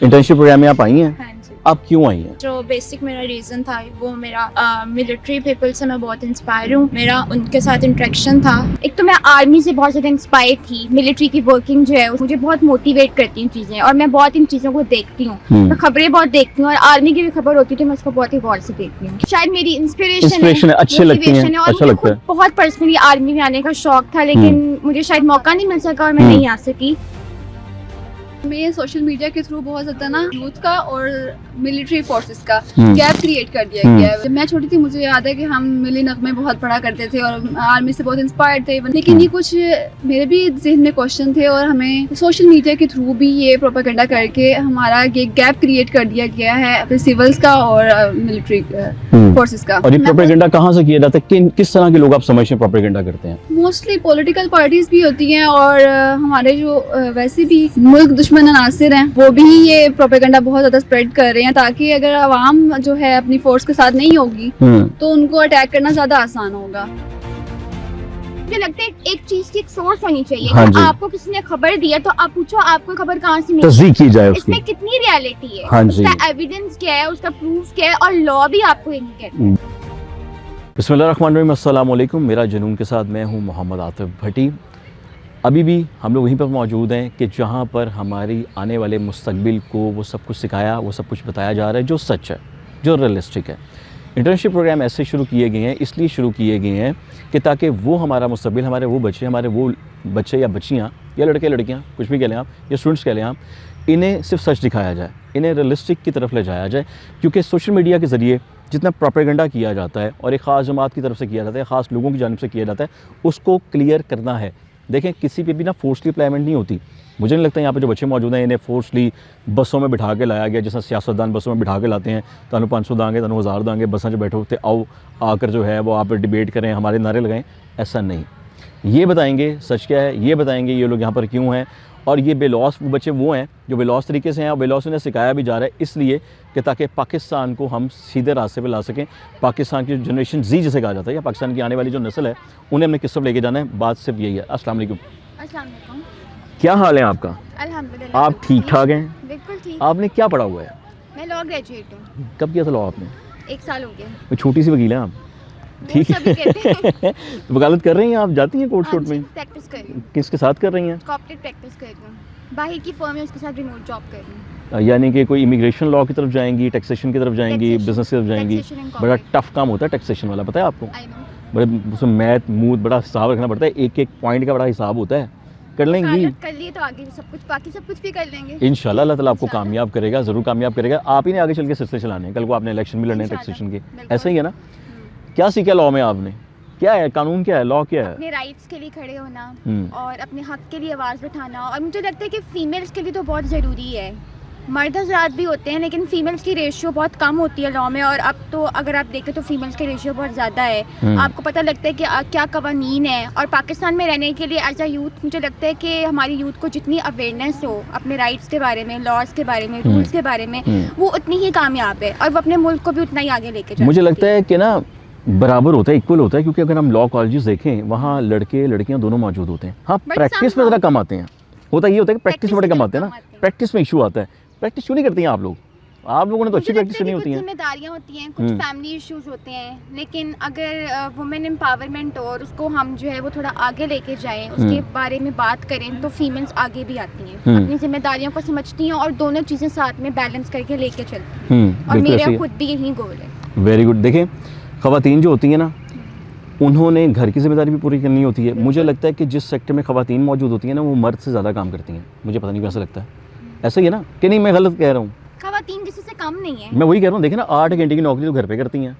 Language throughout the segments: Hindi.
इंटर्नशिप प्रोग्राम में आप आई हैं? हाँ जी। आप क्यों आई हैं? जो बेसिक मेरा रीज़न था वो मेरा मिलिट्री पीपल से मैं बहुत इंस्पायर हूँ। मेरा उनके साथ इंटरेक्शन था। एक तो मैं आर्मी से बहुत ज़्यादा इंस्पायर थी। मिलिट्री की वर्किंग जो है मुझे बहुत मोटिवेट करती हैं चीज़ें, और मैं बहुत इन चीज़ों को देखती हूँ। मैं खबरें बहुत देखती हूँ, और आर्मी की भी खबर होती है तो मैं उसको बहुत ही गौर से देखती हूँ। शायद मेरी इंस्पिरेशन है, अच्छे लगते हैं, और अच्छा मुझे लगता है। खुद बहुत पर्सनली आर्मी में आने का शौक था, लेकिन मुझे शायद मौका नहीं मिल सका और मैं नहीं आ सकी। मैं सोशल मीडिया के थ्रू बहुत ज़्यादा ना यूथ का और मिलिट्री फोर्सेस का गैप क्रिएट कर दिया गया है। जब मैं छोटी थी मुझे याद है कि हम मिली नगमे बहुत पढ़ा करते थे और आर्मी से बहुत इंस्पायर थे, लेकिन ये कुछ मेरे भी जहन में क्वेश्चन थे और हमें सोशल मीडिया के थ्रू भी ये प्रोपेगेंडा करके हमारा ये गैप क्रिएट कर दिया गया है सिविल्स का और मिलिट्री फोर्सेस का। और ये प्रोपेगेंडा कहाँ से किया जाता है? किस तरह के लोग आप समझ में प्रोपेगेंडा करते हैं? मोस्टली पॉलिटिकल पार्टीज भी होती हैं और हमारे जो वैसे भी मुल्क दुश्मन अनासिर हैं वो भी ये प्रोपेगेंडा बहुत ज्यादा स्प्रेड कर रहे हैं, ताकि अगर आवाम जो है अपनी फोर्स के साथ नहीं होगी तो उनको अटैक करना ज्यादा आसान होगा। मुझे लगता है एक चीज की एक सोर्स होनी चाहिए। हाँ कि आपको किसी ने खबर दिया तो आप पूछो आपको खबर कहाँ से मिली, तस्दीक की जाए उसकी। इसमें कितनी रियलिटी है, हाँ जी। उसका एविडेंस क्या है, उसका प्रूफ क्या है, और लॉ भी आपको यही कहता है। बिस्मिल्लाहिर्रहमानिर्रहीम, अस्सलाम वालेकुम। मेरा जुनून के साथ मैं हूँ मोहम्मद आतिफ भट्टी। अभी भी हम लोग वहीं पर मौजूद हैं कि जहाँ पर हमारी आने वाले मुस्तकबिल को वो सब कुछ सिखाया, वो सब कुछ बताया जा रहा है जो सच है, जो रियलिस्टिक है। इंटर्नशिप प्रोग्राम ऐसे शुरू किए गए हैं, इसलिए शुरू किए गए हैं कि ताकि वो हमारा मुस्तकबिल, हमारे वो बच्चे या बच्चियाँ या लड़के लड़कियाँ, कुछ भी कह लें आप, या स्टूडेंट्स कह लें आप, इन्हें सिर्फ सच दिखाया जाए, इन्हें रियलिस्टिक की तरफ ले जाया जाए। क्योंकि सोशल मीडिया के ज़रिए जितना प्रोपेगेंडा किया जाता है और एक ख़ास जमात की तरफ से किया जाता है, ख़ास लोगों की जानिब से किया जाता है, उसको क्लियर करना है। देखें, किसी पे भी ना फोर्सली अप्लाइमेंट नहीं होती। मुझे नहीं लगता यहाँ पे जो बच्चे मौजूद हैं इन्हें फोर्सली बसों में बिठा के लाया गया, जैसा सियासतदान बसों में बिठा के लाते हैं, तनु 500 दांगे, तनु 1000 दांगे, बसों में बैठो तो आओ आकर जो है वो आप डिबेट करें, हमारे नारे लगाएं। ऐसा नहीं, ये बताएंगे सच क्या है, ये बताएंगे ये लोग यहाँ पर क्यों हैं। और ये बेलॉस बच्चे वो हैं जो बेलॉस तरीके से हैं, और बेलॉस उन्हें सिखाया भी जा रहा है इसलिए कि ताकि पाकिस्तान को हम सीधे रास्ते पे ला सकें। पाकिस्तान की जनरेशन जी जिसे कहा जाता है, या पाकिस्तान की आने वाली जो नस्ल है, उन्हें हमने किस तरफ लेके जाना है। बात सिर्फ यही है। अस्सलाम वालेकुम। अस्सलाम वालेकुम। क्या हाल है आपका? अल्हम्दुलिल्लाह। आप ठीक ठाक हैं? बिल्कुल ठीक। आपने क्या पढ़ा हुआ है? मैं लॉ ग्रेजुएट हूँ। कब किया था लॉ आपने? 1 साल हो गया। कोई छोटी सी वकील हैं आप? ठीक सभी कहते हैं। है। तो वकालत कर रही हैं आप? जाती हैं कोर्ट शोट में? प्रैक्टिस कर रही हूँ। किसके साथ कर रही हैं? कॉर्पोरेट प्रैक्टिस कर रही हूँ। बाहर की फर्म है उसके साथ रिमोट जॉब कर रही हूँ। यानी कि कोई इमिग्रेशन लॉ की तरफ जाएंगी, टैक्सेशन की तरफ जाएंगी, Taxation, बिजनेस की तरफ जाएंगी? taxation and बड़ा corporate। टफ काम होता है टैक्सेशन वाला, पता है आपको? I know. बड़े उसमें मैथ मूथ बड़ा हिसाब रखना पड़ता है, एक एक पॉइंट का बड़ा हिसाब होता है। कर लेंगी वकालत कर लिए तो आगे सब कुछ, बाकी सब कुछ भी कर लेंगे इंशाल्लाह। अल्लाह ताला आपको इंशाल्लाह। कामयाब करेगा, ज़रूर कामयाब करेगा। आप ही ने आगे चल के सिलसिले चलाने हैं, कल को आपने इलेक्शन भी लड़ने हैं इंशाल्लाह, टैक्सेशन के, बिल्कुल। ऐसा ही है ना? क्या सीखा लॉ में आपने? क्या है कानून, क्या है लॉ, क्या है? अपने राइट्स के लिए खड़े होना हम्म। और अपने हक के लिए आवाज़ उठाना। और मुझे लगता है कि फीमेल्स के लिए तो बहुत ज़रूरी है। मर्द हज़रात भी होते हैं लेकिन फीमेल्स की रेशियो बहुत कम होती है लॉ में, और अब तो अगर आप देखें तो फीमेल्स की रेशियो बहुत ज़्यादा है। आपको पता लगता है कि क्या कवानीन है। और पाकिस्तान में रहने के लिए एज अ यूथ मुझे लगता है कि हमारी यूथ को जितनी अवेयरनेस हो अपने राइट्स के बारे में, लॉज के बारे में, रूल्स के बारे में, वो उतनी ही कामयाब है और वो अपने मुल्क को भी उतना ही आगे लेके जाए। मुझे लगता है कि ना बराबर होता है, इक्वल होता है, क्योंकि अगर हम लॉ कॉलेजेस देखें वहाँ लड़के लड़कियाँ दोनों मौजूद होते हैं। हाँ, प्रैक्टिस में ज़रा कम आते हैं। होता ये होता है कि प्रैक्टिस में बड़े कम आते हैं ना, प्रैक्टिस में इशू आता है। प्रैक्टिस क्यों नहीं करती हैं आप लोग? आप लोगों ने तो अच्छी प्रैक्टिस करनी होती है। जिम्मेदारियां होती हैं, कुछ फैमिली इश्यूज होते हैं, लेकिन अगर वुमेन एम्पावरमेंट और उसको हम जो है वो थोड़ा आगे लेके जाएं, उसके बारे में बात करें तो फीमेल्स आगे भी आती हैं, अपनी जिम्मेदारियों को समझती हैं और दोनों चीज़ें साथ में बैलेंस करके लेके चलती हैं। और मेरा खुद भी यही गोल है। Very good. देखें, ख़वातीन जो होती हैं ना, उन्होंने घर की जिम्मेदारी भी पूरी करनी होती है। मुझे लगता है कि जिस सेक्टर में ख़वातीन मौजूद होती हैं ना, वो मर्द से ज़्यादा काम करती हैं। मुझे पता नहीं कैसा लगता है, ऐसा ही है ना कि नहीं? मैं गलत कह रहा हूँ? खवातीन किसी से कम नहीं है। मैं वही कह रहा हूँ। देखें ना, 8 घंटे की नौकरी तो घर पे करती हैं,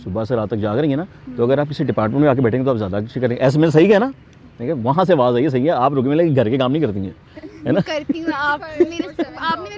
सुबह से रात तक जाग रही है ना, तो अगर आप किसी डिपार्टमेंट में आके बैठेंगे तो आप ज़्यादा अच्छी करेंगे। ऐसे में सही है ना? ठीक है, वहाँ से आवाज़ आई है, सही है। आप रुके में लगे घर के काम नहीं करती हैं, है ना? करती हूँ। आपने मेरे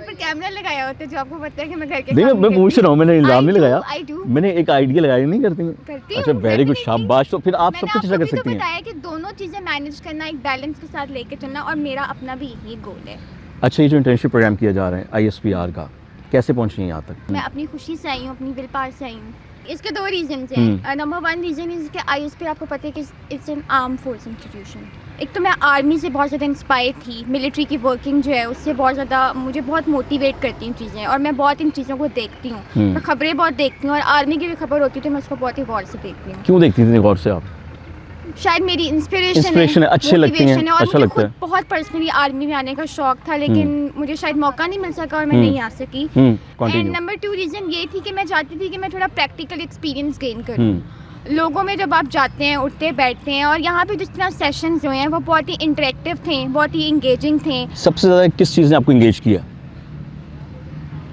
पर कैमरा लगाया होता है जो आपको पता है कि मैं घर के नहीं, काम मैं नहीं पूछ रहा हूँ, मैंने इल्ज़ाम नहीं लगाया, I do। मैंने एक आइडिया लगाया। नहीं करती हैं? करती अच्छा, हूँ, वेरी गुड, definitely। शाबाश। तो फिर आप सब मैंने कुछ ऐसा आपको कर भी तो सकती हैं। बताया कि दोनों चीज़ें मैनेज करना, एक बैलेंस के साथ लेके चलना, और मेरा अपना भी यही गोल है। अच्छा, ये जो इंटर्नशिप प्रोग्राम किया जा रहा है ISPR का, कैसे पहुँची हैं यहाँ तक? मैं अपनी खुशी से आई हूँ, अपनी विल पावर से आई हूँ। इसके 2 रीजन हैं। नंबर 1 रीज़न इज़ कि ISPR आपको पता है कि it's an arm force institution, एक तो मैं आर्मी से बहुत ज़्यादा इंस्पायर थी, मिलिट्री की वर्किंग जो है उससे बहुत ज़्यादा मुझे बहुत मोटिवेट करती हैं चीज़ें, और मैं बहुत इन चीज़ों को देखती हूँ। मैं खबरें बहुत देखती हूँ, और आर्मी की भी खबर होती है तो मैं उसको बहुत ही गौर से देखती हूँ। क्यों देखती थी गौर से आप? शायद मेरी इंस्पिरेशन है, अच्छी लगती हैं, और अच्छा मुझे लगता है। खुद बहुत पर्सनली आर्मी में आने का शौक था, लेकिन मुझे शायद मौका नहीं मिल सका और मैं नहीं आ सकी। And continue. नंबर 2 रीज़न ये थी कि मैं चाहती थी कि मैं थोड़ा प्रैक्टिकल एक्सपीरियंस गेन करूँ। लोगों में जब आप जाते हैं, उठते बैठते हैं, और यहाँ पे जिस तरह सेशंस हुए हैं वो बहुत ही इंटरेक्टिव थे, बहुत ही इंगेजिंग थे। सबसे ज़्यादा किस चीज़ ने आपको इंगेज किया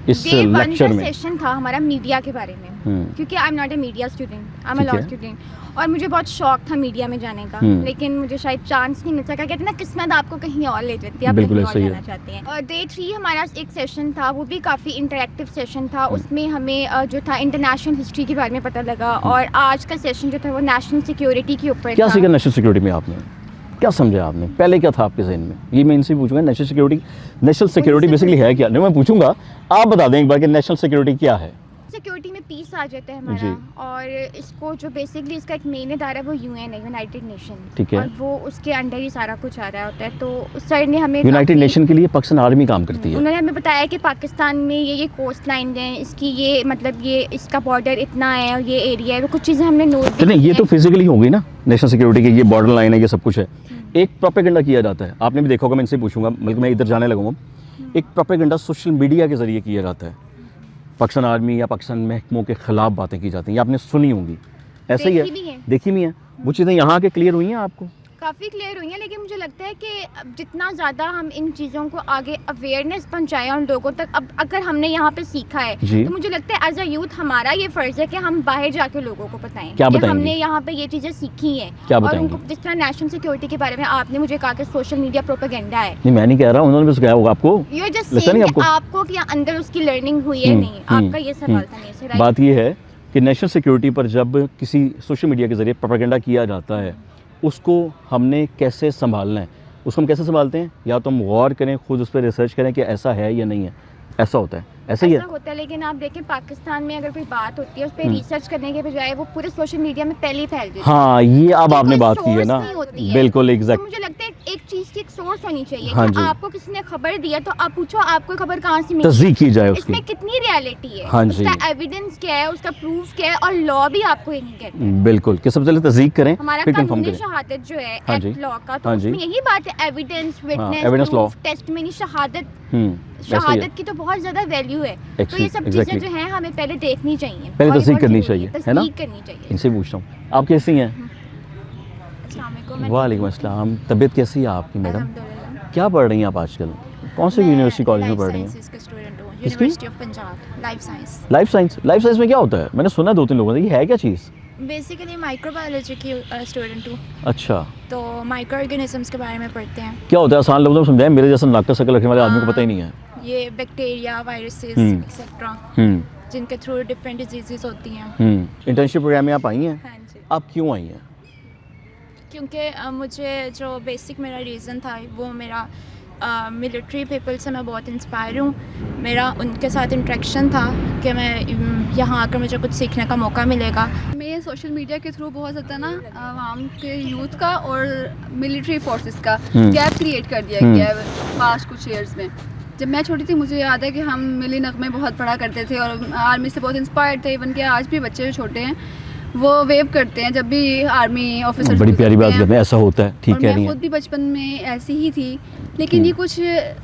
इस डे 1 लेक्चर का में? सेशन था हमारा मीडिया के बारे में, क्योंकि I am not a media student, I am a ठीक लॉ है। स्टूडेंट, और मुझे बहुत शौक था मीडिया में जाने का, लेकिन मुझे शायद चांस नहीं मिल सका। कहते हैं ना, किस्मत आपको कहीं और ले जाती है, आप बिल्कुल कहीं और ऐसा ही जाना है। चाहते हैं। और डे 3 हमारा एक सेशन था, वो भी काफ़ी इंटरेक्टिव सेशन था। उसमें हमें जो था इंटरनेशनल हिस्ट्री के बारे में पता लगा, और आज का सेशन जो था वो नेशनल सिक्योरिटी के ऊपर क्या था। सीखा नेशनल सिक्योरिटी में आपने? क्या समझा आपने? पहले क्या था आपके जहन में? ये मैं इनसे पूछूंगा, नेशनल सिक्योरिटी बेसिकली है क्या? नहीं, मैं पूछूंगा, आप बता दें एक बार कि नेशनल सिक्योरिटी क्या है। सिक्योरिटी में पीस आ जाता है हमारा, और इसको जो बेसिकली इसका एक मेन इदारा है वो यूएन है, यूनाइटेड नेशन। ठीक है। और वो उसके अंडर ही सारा कुछ आ रहा होता है। तो उस सर ने हमें यूनाइटेड काफ़ी- नेशन के लिए पाकिस्तान आर्मी काम करती है। उन्होंने हमें बताया कि पाकिस्तान में ये कोस्ट लाइन है, इसकी ये मतलब ये इसका बॉर्डर इतना है और ये एरिया है, वो कुछ चीज़ें हमने नोट नहीं, ये तो फिजिकली हो गई ना नेशनल सिक्योरिटी की, ये बॉर्डर लाइन है, ये सब कुछ है। एक प्रोपेगेंडा किया जाता है, आपने भी देखा होगा, मैं इनसे पूछूंगा, बल्कि मैं इधर जाने लगूंगा। एक प्रोपेगेंडा सोशल मीडिया के जरिए किया जाता है, पाकिस्तान आर्मी या पाकिस्तान महकमों के खिलाफ बातें की जाती हैं, ये आपने सुनी होंगी, ऐसा ही देखी भी है, है। देखी भी है। वो चीज़ें यहाँ आके क्लियर हुई हैं आपको? काफ़ी क्लियर हुई हैं, लेकिन मुझे लगता है कि अब जितना ज़्यादा हम इन चीज़ों को आगे अवेयरनेस पहुंचाएं उन लोगों तक, अब अगर हमने यहाँ पे सीखा है जी। तो मुझे लगता है एज अ यूथ हमारा ये फ़र्ज़ है कि हम बाहर जाके लोगों को बताएं क्या कि बताएंगे? हमने यहाँ पे ये चीज़ें सीखी हैं। क्या और बताएंगे? उनको, जिस तरह नेशनल सिक्योरिटी के बारे में आपने मुझे कहा कि सोशल मीडिया प्रोपेगेंडा है, नहीं, मैं नहीं कह रहा, उन्होंने भी सिखाया होगा आपको। यू आर जस्ट लगता नहीं सेइंग कि आपको? आपको क्या अंदर उसकी लर्निंग हुई है नहीं, आपका ये सवाल था मेरे से, राइट? बात ये है कि नेशनल सिक्योरिटी पर जब किसी सोशल मीडिया के ज़रिए प्रोपेगेंडा किया जाता है, उसको हमने कैसे संभालना है, उसको हम कैसे संभालते हैं? या तो हम गौर करें, खुद उस पर रिसर्च करें कि ऐसा है या नहीं है, ऐसा होता है, ऐसा ही है। ऐसा होता है, लेकिन आप देखें पाकिस्तान में अगर कोई बात होती है उस पर रिसर्च करने के बजाय वो पूरे सोशल मीडिया में पहले ही फैल जाती है। हाँ, ये अब कि आपने कोई बात की है source ना, नहीं होती है। बिल्कुल तो एग्जैक्ट। मुझे लगता है एक चीज़ की एक सोर्स होनी चाहिए हाँ कि जी। आपको किसी ने खबर दिया तो आप पूछो आपको खबर कहाँ से मिली, तस्दीक की जाए उसकी। इसमें कितनी रियलिटी है, हाँ जी। उसका एविडेंस क्या है, उसका प्रूफ क्या है, और लॉ भी आपको यही कहता है। बिल्कुल, कि सबसे पहले तस्दीक करें, हमारा फिर कंफर्म कानूनी करें। शहादत जो है हाँ जी। एक्ट लॉ का, तो हाँ जी। उसमें यही बात है, evidence, evidence witness, law। Proof, testimony, शहादत। ऐसा ही है। शहादत की तो बहुत ज़्यादा वैल्यू है, तो ये सब चीज़ें Exactly। जो हैं हमें पहले देखनी चाहिए, पहले और ये तस्दीक बहुत करनी ज़रूरी चाहिए, है ना? तस्दीक करनी चाहिए। इनसे पूछता हूँ, आप कैसी हैं? अस्सलाम वालेकुम। वालेकुम अस्सलाम। तबीयत कैसी है आपकी मैडम? अल्हम्दुलिल्लाह। क्या पढ़ रही हैं आप आजकल? कौन से यूनिवर्सिटी कॉलेज में पढ़ रही हैं? का स्टूडेंट हूँ, किसकी? University of Punjab, life science. Life science. Life science में क्या होता है? मैंने सुना है 2-3 लोगों से, ये है क्या चीज़? बेसिकली माइक्रोबायोलॉजी की स्टूडेंट हूँ, अच्छा, तो माइक्रो ऑर्गेनिजम्स के बारे में पढ़ते हैं। क्या होता है? आसान लफ्ज़ों में समझाएं, मेरे जैसा नाक का शकल रखने वाले आदमी को पता ही नहीं है। ये बैक्टीरिया, वायरसेस हम्म। एक्सेट्रा, हम्म जिनके थ्रू डिफरेंट डिजीजेस होती हैं। इंटर्नशिप प्रोग्राम में आप आई हैं? हाँ जी, आप क्यों आई हैं? क्योंकि मुझे जो बेसिक मेरा रीज़न था वो मेरा मिलिट्री पीपल से मैं बहुत इंस्पायर हूँ। मेरा उनके साथ इंटरेक्शन था कि मैं यहाँ आकर मुझे कुछ सीखने का मौका मिलेगा। मैं सोशल मीडिया के थ्रू बहुत ज़्यादा ना आवाम के यूथ का और मिलिट्री फोर्सेस का गैप क्रिएट कर दिया गया है पास्ट कुछ ईयर्स में। जब मैं छोटी थी मुझे याद है कि हम मिली नगमे बहुत पढ़ा करते थे और आर्मी से बहुत इंस्पायर्ड थे। इवन के आज भी बच्चे जो छोटे हैं वो वेव करते हैं जब भी आर्मी ऑफिसर। बड़ी प्यारी बात करते हैं, ऐसा होता है, ठीक कह रही मैं खुद हैं। भी बचपन में ऐसी ही थी, लेकिन ये कुछ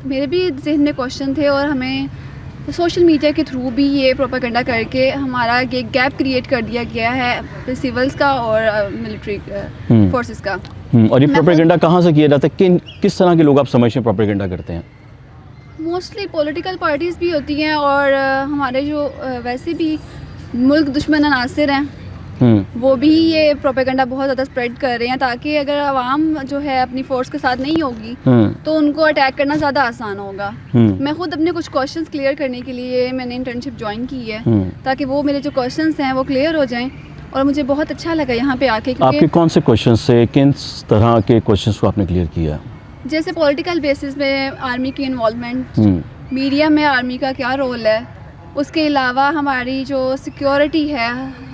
मेरे भी जहन में क्वेश्चन थे और हमें सोशल मीडिया के थ्रू भी ये प्रोपेगेंडा करके हमारा ये गैप क्रिएट कर दिया गया है सिविल्स का और मिलिट्री फोर्सेस का। और ये प्रोपेगेंडा कहाँ से किया जाता है? किस तरह के लोग आप समझते हैं प्रोपेगेंडा करते हैं? मोस्टली पॉलिटिकल पार्टीज़ भी होती हैं और हमारे जो वैसे भी मुल्क दुश्मन अनासिर हैं वो भी ये प्रोपेगेंडा बहुत ज़्यादा स्प्रेड कर रहे हैं, ताकि अगर आवाम जो है अपनी फोर्स के साथ नहीं होगी तो उनको अटैक करना ज़्यादा आसान होगा। मैं खुद अपने कुछ क्वेश्चंस क्लियर करने के लिए मैंने इंटर्नशिप ज्वाइन की है ताकि वो मेरे जो क्वेश्चंस हैं वो क्लियर हो जाएं, और मुझे बहुत अच्छा लगा यहाँ पे आके। आपके कौन से क्वेश्चन से, किस तरह के क्वेश्चन को आपने क्लियर किया? जैसे पॉलिटिकल बेसिस में आर्मी की इन्वॉल्वमेंट, मीडिया में आर्मी का क्या रोल है, उसके अलावा हमारी जो सिक्योरिटी है,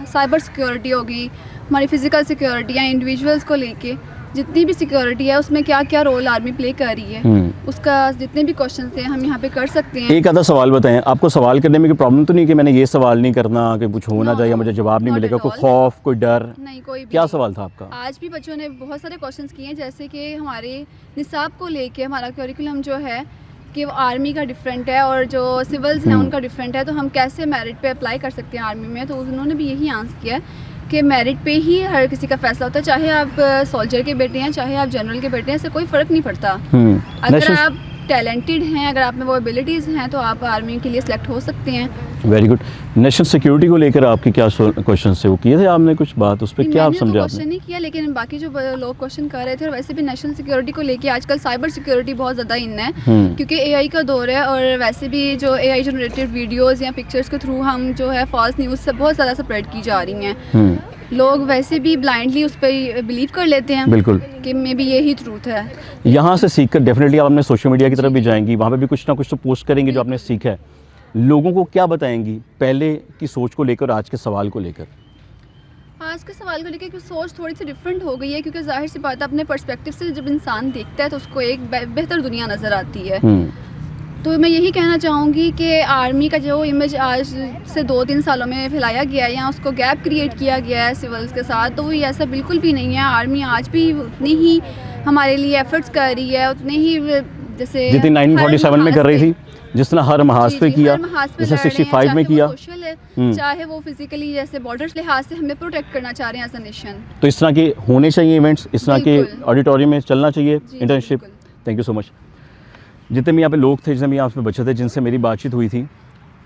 साइबर सिक्योरिटी होगी, हमारी फ़िज़िकल सिक्योरिटी या इंडिविजुअल्स को लेके, जितनी भी सिक्योरिटी है उसमें क्या क्या रोल आर्मी प्ले कर रही है, उसका जितने भी क्वेश्चन थे हम यहाँ पे कर सकते हैं। एक आधा सवाल बताएं, आपको सवाल करने में कोई प्रॉब्लम तो नहीं कि मैंने ये सवाल नहीं करना, कि कुछ होना चाहिए, मुझे जवाब नहीं मिलेगा, कोई खौफ, कोई डर? नहीं, कोई भी क्या नहीं। सवाल था आपका? आज भी बच्चों ने बहुत सारे क्वेश्चंस किए हैं, जैसे कि हमारे निसाब को लेके हमारा करिकुलम जो है कि वो आर्मी का डिफरेंट है और जो सिविल्स हैं उनका डिफरेंट है, तो हम कैसे मेरिट पे अप्लाई कर सकते हैं आर्मी में। तो उन्होंने भी यही आंसर किया है कि मेरिट पे ही हर किसी का फैसला होता है, चाहे आप सोल्जर के बेटे हैं, चाहे आप जनरल के बेटे हैं, इससे कोई फ़र्क नहीं पड़ता। अगर आप टैलेंटेड हैं, अगर आप में वो एबिलिटीज़ हैं, तो आप आर्मी के लिए सिलेक्ट हो सकते हैं। Very good. नेशनल सिक्योरिटी को लेकर आपके क्या क्वेश्चन से वो किए थे आपने कुछ बात, उस पर क्या आप समझा? क्वेश्चन नहीं किया, लेकिन बाकी जो लोग क्वेश्चन कर रहे थे, और वैसे भी नेशनल सिक्योरिटी को लेके आजकल साइबर सिक्योरिटी बहुत ज़्यादा इन है, क्योंकि एआई का दौर है, और वैसे भी जो एआई जनरेटेड वीडियोज़ या पिक्चर्स के थ्रू हम जो है फॉल्स न्यूज़ से बहुत ज़्यादा स्प्रेड की जा रही हैं। लोग वैसे भी ब्लाइंडली उस पर बिलीव कर लेते हैं, बिल्कुल, कि मे बी यही ट्रूथ है। यहाँ से सीख कर डेफिनेटली आप अपने सोशल मीडिया की तरफ भी जाएंगी, वहाँ पे भी कुछ ना कुछ तो पोस्ट करेंगे जो आपने सीखा है। लोगों को क्या बताएंगी पहले की सोच को लेकर, आज के सवाल को लेकर? आज के सवाल को लेकर कि सोच थोड़ी सी डिफरेंट हो गई है, क्योंकि जाहिर सी बात है अपने पर्सपेक्टिव से जब इंसान देखता है तो उसको एक बेहतर दुनिया नज़र आती है। तो मैं यही कहना चाहूँगी कि आर्मी का जो इमेज आज से 2-3 सालों में फैलाया गया है या उसको गैप क्रिएट किया गया है सिविल्स के साथ, तो वो ऐसा बिल्कुल भी नहीं है। आर्मी आज भी उतनी ही हमारे लिए एफर्ट्स कर रही है, उतने ही जैसे जितनी 1947 में कर रही थी, जिस तरह हर महाज पे किया, जैसे 65 में किया, चाहे वो फिजिकली जैसे बॉर्डर्स लिहाज से हमें प्रोटेक्ट करना चाह रहे हैं एज अ नेशन। तो इस तरह के होने चाहिए इवेंट्स, इस तरह के ऑडिटोरियम में चलना चाहिए internship. Thank you so much. जितने भी यहाँ पे लोग थे, जितने भी यहाँ पे बच्चे थे जिनसे मेरी बातचीत हुई थी,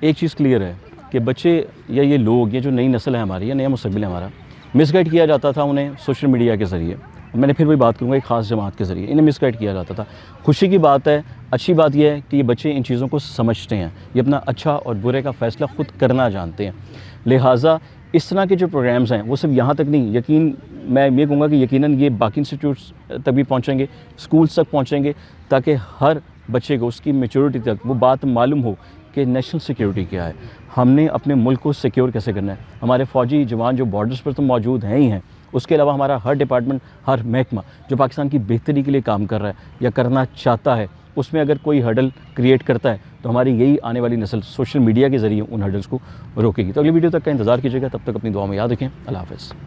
एक चीज़ क्लियर है कि बच्चे या ये लोग, ये जो नई नस्ल है हमारी, या नया मुस्तकबिल है हमारा, मिसगाइड किया जाता था उन्हें सोशल मीडिया के ज़रिए। मैंने फिर वही बात करूँगा, एक ख़ास जमात के ज़रिए इन्हें मिसगाइड किया जाता था। खुशी की बात है, अच्छी बात यह है कि ये बच्चे इन चीज़ों को समझते हैं, ये अपना अच्छा और बुरे का फ़ैसला ख़ुद करना जानते हैं। लिहाजा इस तरह के जो प्रोग्राम्स हैं वो सिर्फ यहाँ तक नहीं, मैं ये कहूँगा कि यकीनन ये बाकी इंस्टीट्यूट्स तक भी पहुँचेंगे, स्कूल्स तक पहुँचेंगे, ताकि हर बच्चे को उसकी मैच्योरिटी तक वो बात मालूम हो कि नेशनल सिक्योरिटी क्या है, हमने अपने मुल्क को सिक्योर कैसे करना है। हमारे फ़ौजी जवान जो बॉर्डर्स पर तो मौजूद हैं ही हैं, उसके अलावा हमारा हर डिपार्टमेंट, हर महकमा जो पाकिस्तान की बेहतरी के लिए काम कर रहा है या करना चाहता है, उसमें अगर कोई हर्डल क्रिएट करता है तो हमारी यही आने वाली नस्ल सोशल मीडिया के ज़रिए उन हर्डल्स को रोकेगी। तो अगली वीडियो तक का इंतज़ार कीजिएगा, तब तक अपनी दुआ में याद रखें। अल्लाह हाफ़िज़।